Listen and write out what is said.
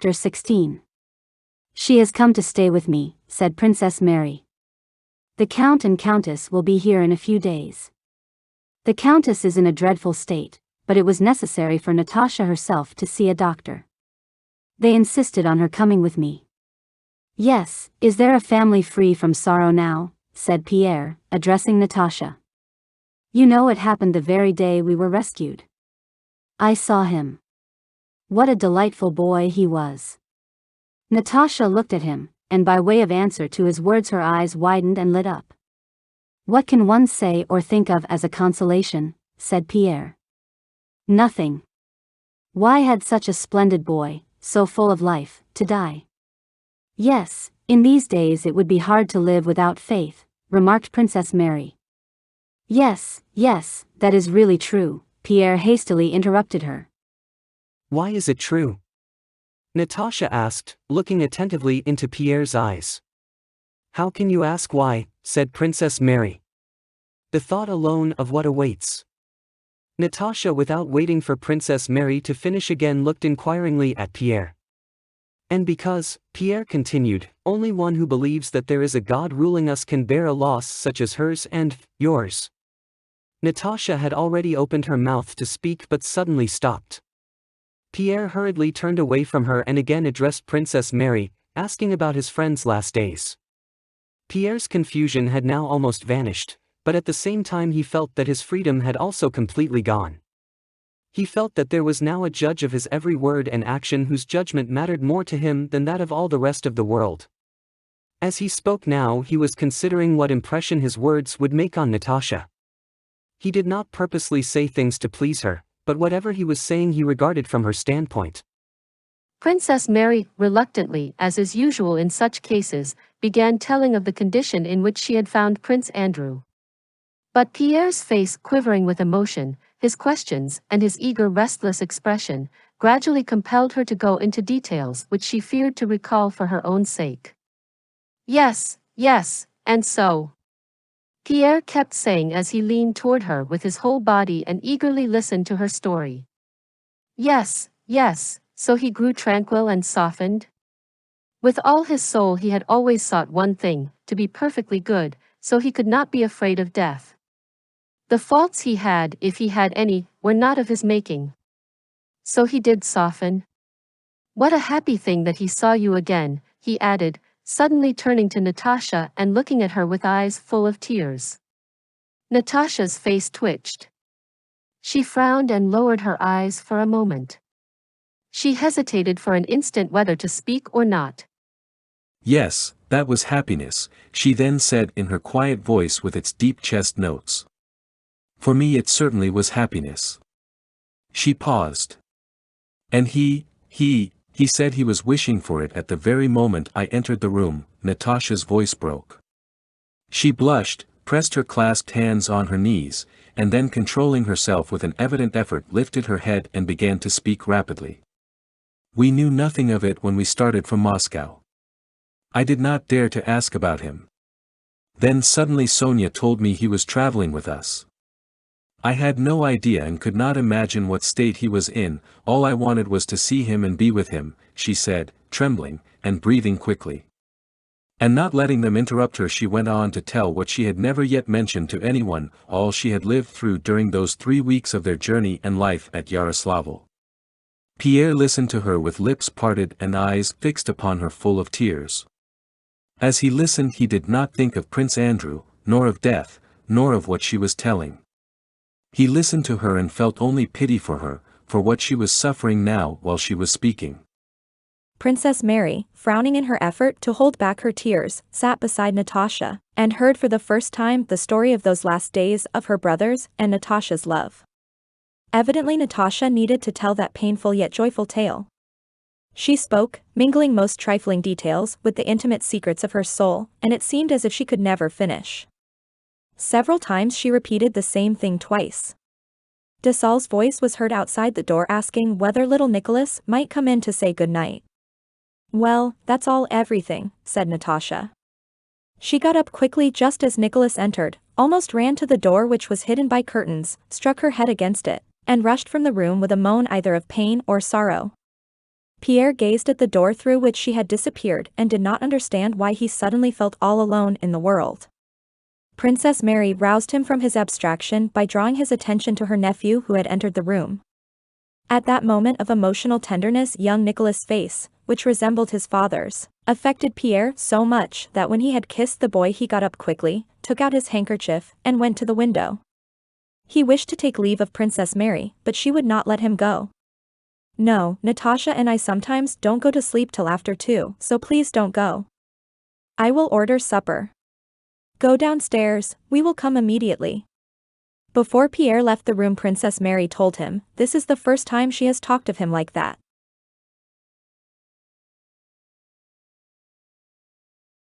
Chapter 16. She has come to stay with me, said Princess Mary. The Count and Countess will be here in a few days. The Countess is in a dreadful state, but it was necessary for Natasha herself to see a doctor. They insisted on her coming with me. Yes, is there a family free from sorrow now? Said Pierre, addressing Natasha. You know it happened the very day we were rescued. I saw him. What a delightful boy he was. Natasha looked at him, and by way of answer to his words her eyes widened and lit up. What can one say or think of as a consolation? Said Pierre. Nothing. Why had such a splendid boy, so full of life, to die? Yes, in these days it would be hard to live without faith, remarked Princess Mary. Yes, that is really true, Pierre hastily interrupted her. Why is it true? Natasha asked, looking attentively into Pierre's eyes. How can you ask why? Said Princess Mary. The thought alone of what awaits. Natasha, without waiting for Princess Mary to finish again, looked inquiringly at Pierre. And because, Pierre continued, only one who believes that there is a God ruling us can bear a loss such as hers and yours. Natasha had already opened her mouth to speak but suddenly stopped. Pierre hurriedly turned away from her and again addressed Princess Mary, asking about his friend's last days. Pierre's confusion had now almost vanished, but at the same time he felt that his freedom had also completely gone. He felt that there was now a judge of his every word and action whose judgment mattered more to him than that of all the rest of the world. As he spoke now, he was considering what impression his words would make on Natasha. He did not purposely say things to please her, but whatever he was saying he regarded from her standpoint. Princess Mary, reluctantly, as is usual in such cases, began telling of the condition in which she had found Prince Andrew. But Pierre's face quivering with emotion, his questions and his eager restless expression, gradually compelled her to go into details which she feared to recall for her own sake. Yes, and so. Pierre kept saying as he leaned toward her with his whole body and eagerly listened to her story. Yes, so he grew tranquil and softened. With all his soul he had always sought one thing, to be perfectly good, so he could not be afraid of death. The faults he had, if he had any, were not of his making. So he did soften. What a happy thing that he saw you again, he added, suddenly turning to Natasha and looking at her with eyes full of tears. Natasha's face twitched. She frowned and lowered her eyes for a moment. She hesitated for an instant whether to speak or not. Yes, that was happiness, she then said in her quiet voice with its deep chest notes. For me it certainly was happiness. She paused. And he said he was wishing for it at the very moment I entered the room, Natasha's voice broke. She blushed, pressed her clasped hands on her knees, and then controlling herself with an evident effort lifted her head and began to speak rapidly. We knew nothing of it when we started from Moscow. I did not dare to ask about him. Then suddenly Sonia told me he was traveling with us. I had no idea and could not imagine what state he was in. All I wanted was to see him and be with him, she said, trembling, and breathing quickly. And not letting them interrupt her, she went on to tell what she had never yet mentioned to anyone, all she had lived through during those 3 weeks of their journey and life at Yaroslavl. Pierre listened to her with lips parted and eyes fixed upon her full of tears. As he listened he did not think of Prince Andrew, nor of death, nor of what she was telling. He listened to her and felt only pity for her, for what she was suffering now while she was speaking. Princess Mary, frowning in her effort to hold back her tears, sat beside Natasha, and heard for the first time the story of those last days of her brothers and Natasha's love. Evidently Natasha needed to tell that painful yet joyful tale. She spoke, mingling most trifling details with the intimate secrets of her soul, and it seemed as if she could never finish. Several times she repeated the same thing twice. De Saul's voice was heard outside the door asking whether little Nicholas might come in to say good night. Well, that's all everything, said Natasha. She got up quickly just as Nicholas entered, almost ran to the door which was hidden by curtains, struck her head against it, and rushed from the room with a moan either of pain or sorrow. Pierre gazed at the door through which she had disappeared and did not understand why he suddenly felt all alone in the world. Princess Mary roused him from his abstraction by drawing his attention to her nephew who had entered the room. At that moment of emotional tenderness, young Nicholas' face, which resembled his father's, affected Pierre so much that when he had kissed the boy he got up quickly, took out his handkerchief, and went to the window. He wished to take leave of Princess Mary, but she would not let him go. "No, Natasha and I sometimes don't go to sleep till after 2, so please don't go. I will order supper. Go downstairs, we will come immediately." Before Pierre left the room, Princess Mary told him, this is the first time she has talked of him like that.